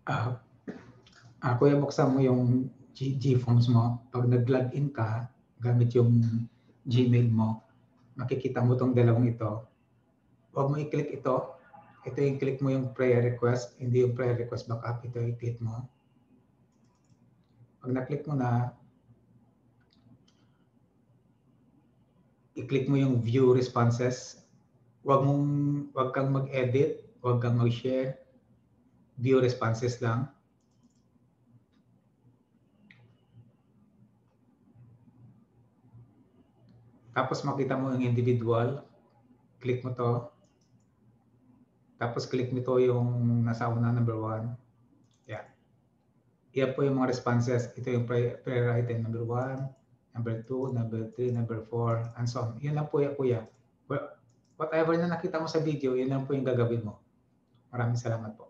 Ah, Kuya, buksan mo yung GPhones mo. Pag nag-login ka gamit yung Gmail mo, makikita mo 'tong dalawang ito. Huwag mo i-click ito. Ito yung click mo yung prayer request, hindi yung prayer request backup. Ito yung click mo. Pag na-click mo na, i-click mo yung view responses. Huwag kang mag-edit, huwag kang mag-share. View responses lang. Tapos makita mo yung individual. Click mo to. Tapos click mo to yung nasa una, number 1. Yan. Yan po yung mga responses. Ito yung prayer item number 1, number 2, number 3, number 4, and so on. Yun lang po yan, kuya. Whatever na nakita mo sa video, yun lang po yung gagawin mo. Maraming salamat po.